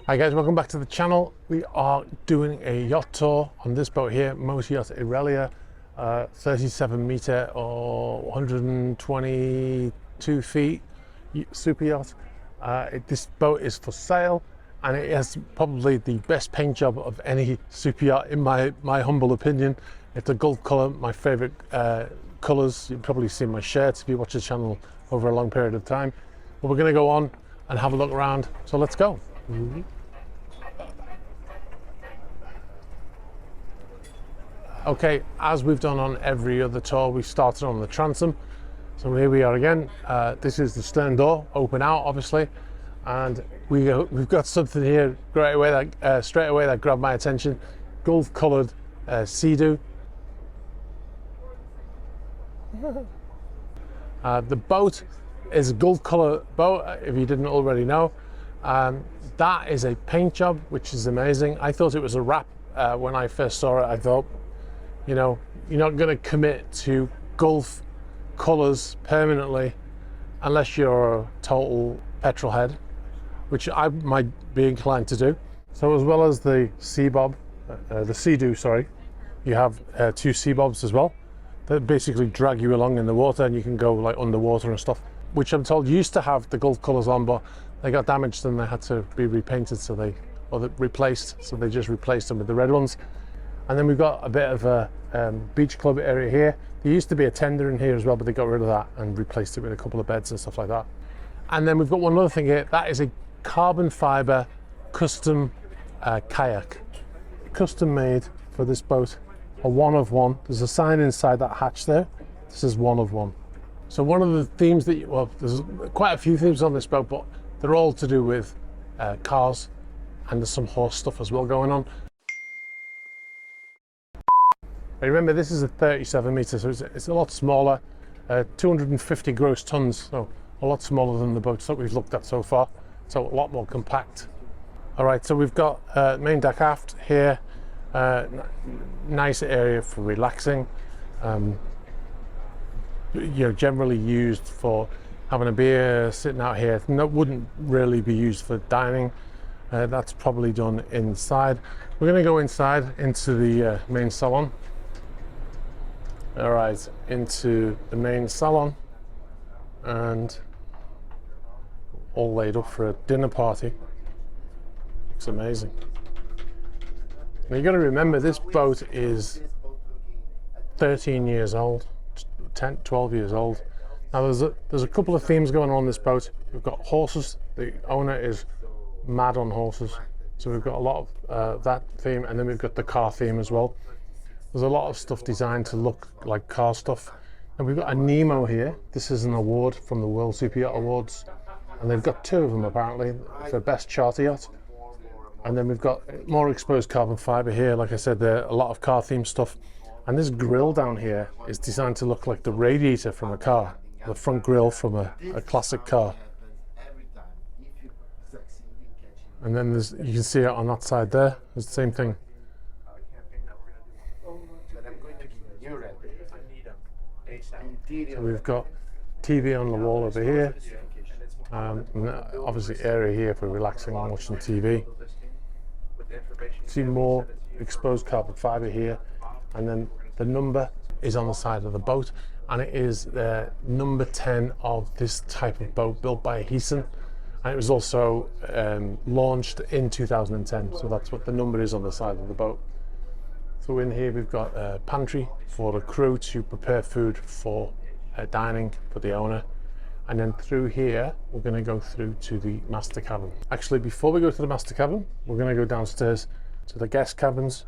Hi guys, welcome back to the channel. We are doing a yacht tour on this boat here, Monaco Yacht Aurelia, 37 meter or 122 feet super yacht. This boat is for sale and it has probably the best paint job of any super yacht in my humble opinion. It's a gold color, my favorite colors. You've probably seen my shirts if you watch the channel over a long period of time. But we're going to go on and have a look around, so let's go. Okay, as we've done on every other tour, we started on the transom. So here we are again. This is the stern door, open out obviously, and we've got something here straight away that grabbed my attention. Gold coloured sea-doo. The boat is a gold colour boat, if you didn't already know. That is a paint job, which is amazing. I thought it was a wrap when I first saw it. I thought, you know, you're not going to commit to Gulf colours permanently unless you're a total petrol head, which I might be inclined to do. So as well as the the sea-doo, sorry, you have two sea bobs as well that basically drag you along in the water, and you can go like underwater and stuff, which I'm told used to have the Gulf colours on, but they got damaged and they had to be repainted, replaced, so they just replaced them with the red ones. And then we've got a bit of a beach club area here. There used to be a tender in here as well, but they got rid of that and replaced it with a couple of beds and stuff like that. And then we've got one other thing here. That is a carbon fiber custom kayak, custom made for this boat, a one of one. There's a sign inside that hatch there. This is one of one. So one of the themes there's quite a few themes on this boat, but they're all to do with cars, and there's some horse stuff as well going on. Remember, this is a 37 meter, so it's a lot smaller, 250 gross tons, so a lot smaller than the boats that we've looked at so far, so a lot more compact. All right, so we've got main deck aft here, nice area for relaxing. Generally used for having a beer, sitting out here. Wouldn't really be used for dining. That's probably done inside. We're going to go inside into the main salon. All right, into the main salon, and all laid up for a dinner party. Looks amazing. Now you got to remember, this boat is 13 years old, 12 years old. Now there's a couple of themes going on this boat. We've got horses. The owner is mad on horses, so we've got a lot of that theme, and then we've got the car theme as well. There's a lot of stuff designed to look like car stuff. And we've got a Nemo here. This is an award from the World Super Yacht Awards, and they've got two of them apparently for best charter yacht. And then we've got more exposed carbon fiber here. Like I said, there are a lot of car theme stuff. And this grill down here is designed to look like the radiator from a car, the front grill from a classic car. And then you can see it on that side there, it's the same thing. So we've got TV on the wall over here, and obviously area here for relaxing and watching TV. See more exposed carbon fiber here, and then the number is on the side of the boat, and it is number 10 of this type of boat built by Heason, and it was also launched in 2010, so that's what the number is on the side of the boat. So in here we've got a pantry for the crew to prepare food for dining for the owner, and then through here we're going to go through to the master cabin. Actually, before we go to the master cabin, we're going to go downstairs to the guest cabins,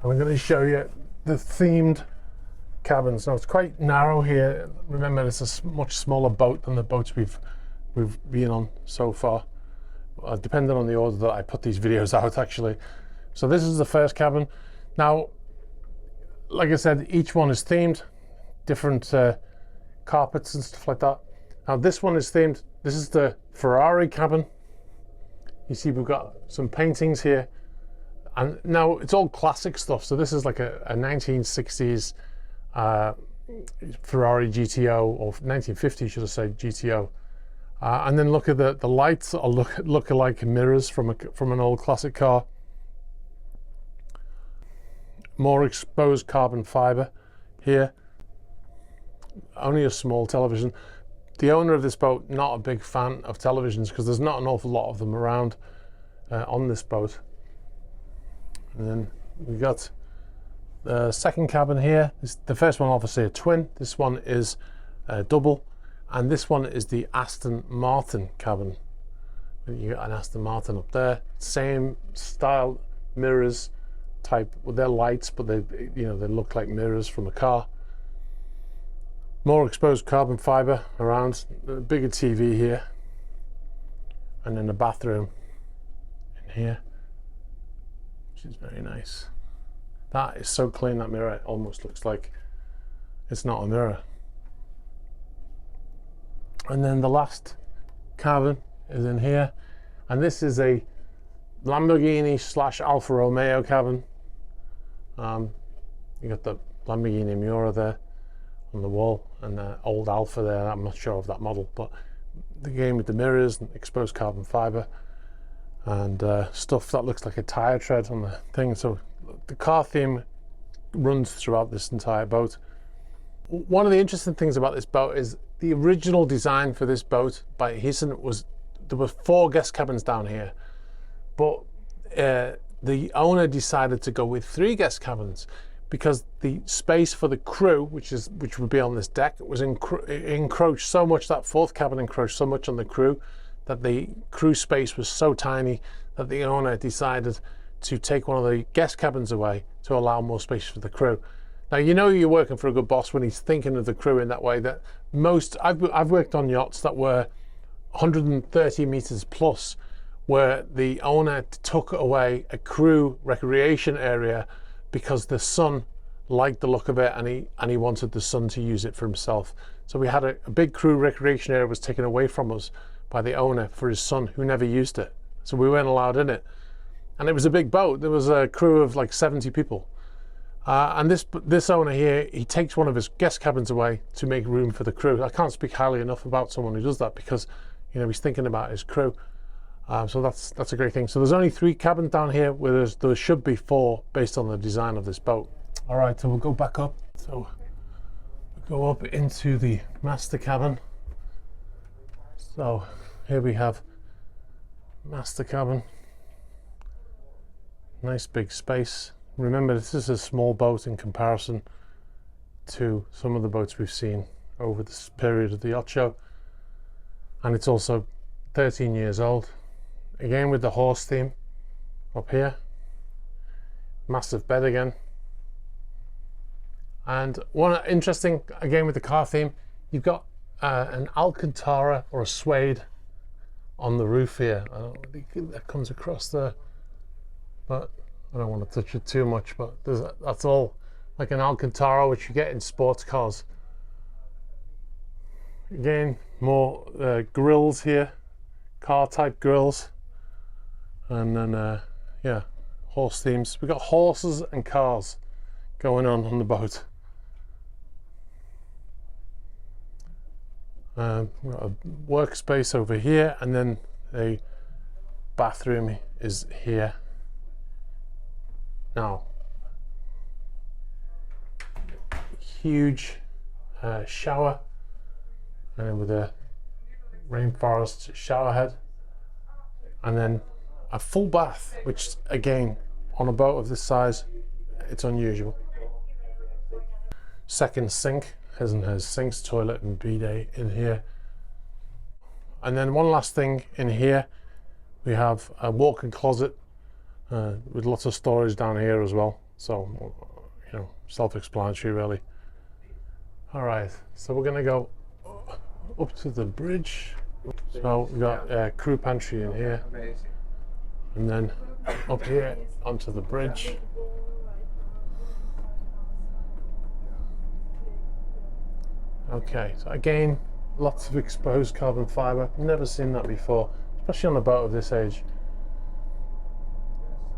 and we're going to show you the themed cabins. Now it's quite narrow here. Remember, it's a much smaller boat than the boats we've been on so far, depending on the order that I put these videos out actually. So this is the first cabin. Now, like I said, each one is themed, different carpets and stuff like that. Now this one is themed. This is the Ferrari cabin. You see we've got some paintings here, and now it's all classic stuff. So this is like a 1960s Ferrari GTO, or 1950 should I say, GTO. And then look at the lights are look like mirrors from an old classic car. More exposed carbon fiber here. Only a small television. The owner of this boat, not a big fan of televisions because there's not an awful lot of them around on this boat. And then we got the second cabin here. The first one obviously a twin. This one is a double, and this one is the Aston Martin cabin. You got an Aston Martin up there. Same style mirrors type with their lights, but they look like mirrors from a car. More exposed carbon fiber around, a bigger TV here, and then the bathroom in here, which is very nice. That is so clean, that mirror, it almost looks like it's not a mirror. And then the last cabin is in here, and this is a Lamborghini / Alfa Romeo cabin. You got the Lamborghini Miura there on the wall, and the old Alfa there. I'm not sure of that model, but the game with the mirrors and exposed carbon fiber and stuff that looks like a tire tread on the thing. So the car theme runs throughout this entire boat. One of the interesting things about this boat is the original design for this boat by Heeson was there were 4 guest cabins down here, but the owner decided to go with 3 guest cabins because the space for the crew, which would be on this deck, was encroached so much. That 4th cabin encroached so much on the crew that the crew space was so tiny that the owner decided to take one of the guest cabins away to allow more space for the crew. Now, you know you're working for a good boss when he's thinking of the crew in that way. That I've worked on yachts that were 130 meters plus, where the owner took away a crew recreation area because the son liked the look of it, and he wanted the son to use it for himself. So we had a big crew recreation area was taken away from us by the owner for his son, who never used it. So we weren't allowed in it. And it was a big boat. There was a crew of like 70 people. And this owner here, he takes one of his guest cabins away to make room for the crew. I can't speak highly enough about someone who does that because, you know, he's thinking about his crew. So that's a great thing. So there's only 3 cabins down here, where there should be 4 based on the design of this boat. All right, so we'll go back up. So we'll go up into the master cabin. So here we have master cabin. Nice big space. Remember, this is a small boat in comparison to some of the boats we've seen over this period of the yacht show. And it's also 13 years old. Again with the horse theme up here. Massive bed again. And one interesting, again with the car theme, you've got an Alcantara or a suede on the roof here. I don't think that comes across there, but I don't want to touch it too much, but that's all like an Alcantara, which you get in sports cars. Again, more grills here, car type grills. And then, yeah, horse themes. We've got horses and cars going on the boat. We've got a workspace over here, and then a bathroom is here. Now, huge shower, and with a rainforest shower head, and then a full bath, which again, on a boat of this size, it's unusual. Second sink, has sinks, toilet and bidet in here. And then one last thing in here, we have a walk-in closet with lots of storage down here as well. So, you know, self-explanatory really. All right, so we're gonna go up to the bridge. So we got a crew pantry in here. And then up here onto the bridge. Okay, so again, lots of exposed carbon fiber. Never seen that before, especially on a boat of this age.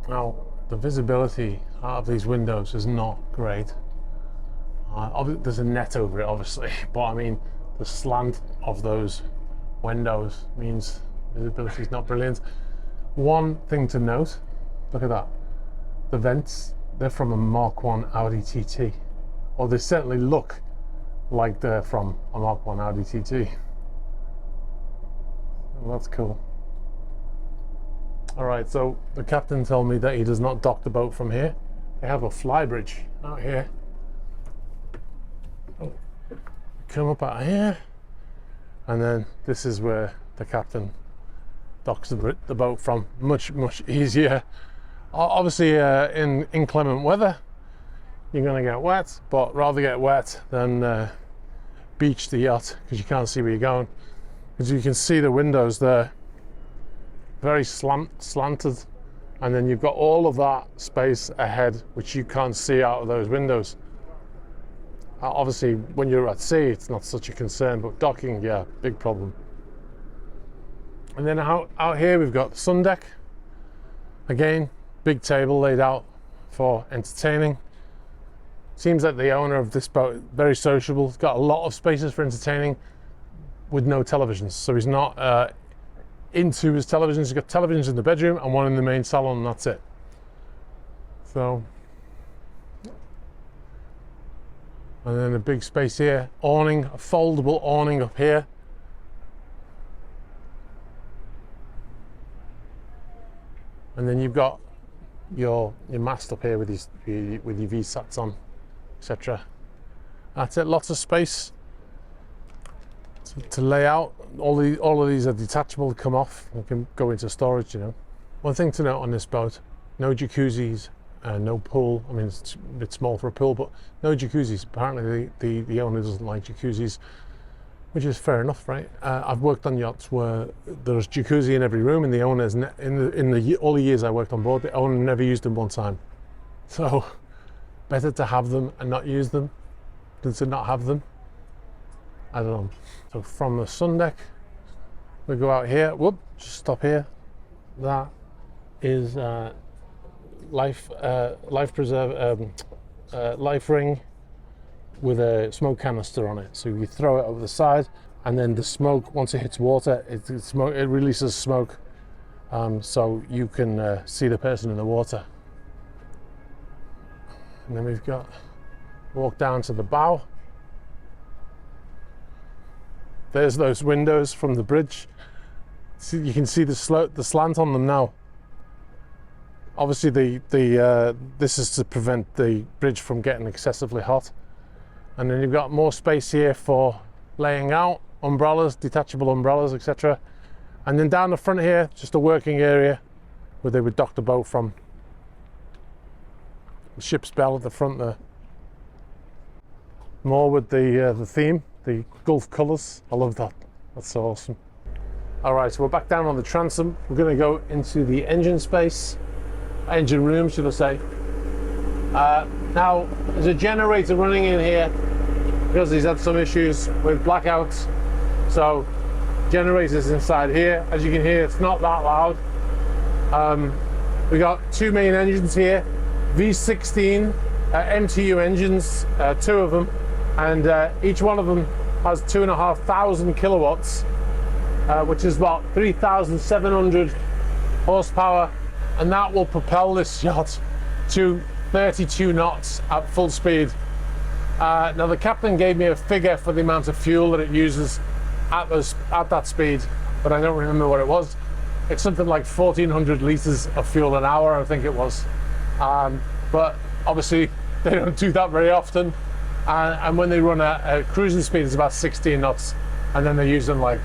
Now, the visibility out of these windows is not great. There's a net over it, obviously, but I mean, the slant of those windows means visibility is not brilliant. One thing to note, look at that. The vents, they're from a Mark 1 Audi TT. Or they certainly look like they're from a Mark 1 Audi TT. Well, that's cool. All right, so the captain told me that he does not dock the boat from here. They have a flybridge out here. Oh, come up out here, and then this is where the captain docks the boat from. Much easier. Obviously, in inclement weather, you're going to get wet, but rather get wet than beach the yacht, because you can't see where you're going. As you can see, the windows there, very slanted, and then you've got all of that space ahead which you can't see out of those windows. Obviously, when you're at sea, it's not such a concern, but docking, yeah, big problem. And then out here we've got the sun deck. Again, big table laid out for entertaining. Seems like the owner of this boat, very sociable. He's got a lot of spaces for entertaining with no televisions. So he's not into his televisions. He's got televisions in the bedroom and one in the main salon, and that's it. So, and then a big space here, awning, a foldable awning up here. And then you've got your mast up here with your VSATs on, etc. That's it. Lots of space to lay out. All of these are detachable, come off, and can go into storage. You know. One thing to note on this boat: no jacuzzis, no pool. I mean, it's a bit small for a pool, but no jacuzzis. Apparently, the owner doesn't like jacuzzis, which is fair enough, right? I've worked on yachts where there's jacuzzi in every room, and the owners, all the years I worked on board, the owner never used them one time. So, better to have them and not use them than to not have them. I don't know. So from the sun deck, we go out here. Whoop! Just stop here. That is life ring with a smoke canister on it. So you throw it over the side, and then the smoke, once it hits water, it releases smoke, so you can see the person in the water. And then we've got walk down to the bow. There's those windows from the bridge. See, you can see the slant on them now. Obviously, this is to prevent the bridge from getting excessively hot. And then you've got more space here for laying out umbrellas, detachable umbrellas, etc. And then down the front here, just a working area where they would dock the boat from. The ship's bell at the front there. More with the theme, the Gulf colours. I love that. That's so awesome. All right, so we're back down on the transom. We're going to go into the engine space, engine room, should I say. Now, there's a generator running in here because he's had some issues with blackouts. So, generators inside here. As you can hear, it's not that loud. We got two main engines here, V16 MTU engines, two of them, and each one of them has 2,500 kilowatts, which is about 3,700 horsepower, and that will propel this yacht to 32 knots at full speed. Now the captain gave me a figure for the amount of fuel that it uses at that speed, but I don't remember what it was. It's something like 1,400 litres of fuel an hour, I think it was. But obviously they don't do that very often. And when they run a cruising speed, it's about 16 knots, and then they use them like,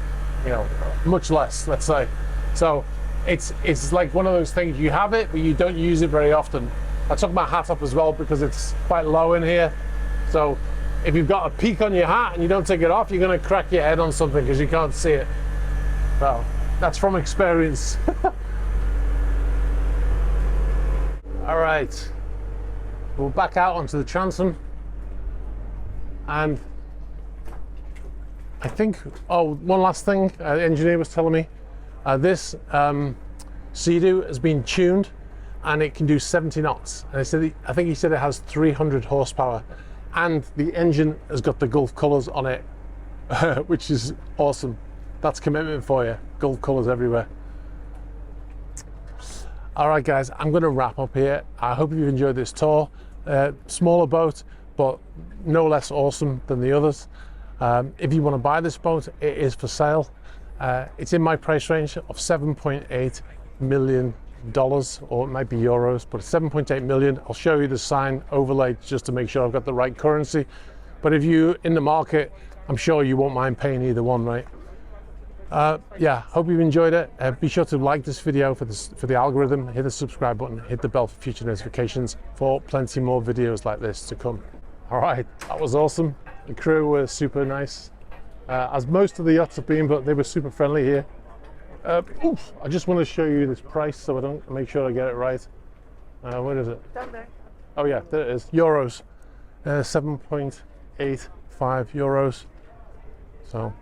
you know, much less, let's say. So it's like one of those things, you have it, but you don't use it very often. I took my hat up as well because it's quite low in here. So if you've got a peak on your hat and you don't take it off, you're going to crack your head on something because you can't see it. Well, that's from experience. All right, we'll back out onto the transom. And I think, one last thing, the engineer was telling me, this Sea-Doo has been tuned and it can do 70 knots. And I think he said it has 300 horsepower, and the engine has got the Gulf colours on it, which is awesome. That's commitment for you. Gold colours everywhere. All right, guys, I'm going to wrap up here. I hope you've enjoyed this tour. Smaller boat, but no less awesome than the others. If you want to buy this boat, it is for sale. It's in my price range of $7.8 million, or it might be euros, but it's 7.8 million. I'll show you the sign overlaid just to make sure I've got the right currency. But if you're in the market, I'm sure you won't mind paying either one, right? Yeah, hope you've enjoyed it. Be sure to like this video for the algorithm, hit the subscribe button, hit the bell for future notifications for plenty more videos like this to come. All right, that was awesome. The crew were super nice, as most of the yachts have been, but they were super friendly here. I just want to show you this price so I don't make sure I get it right. Where is it? Down there. Oh yeah, there it is. Euros, 7.85 euros. So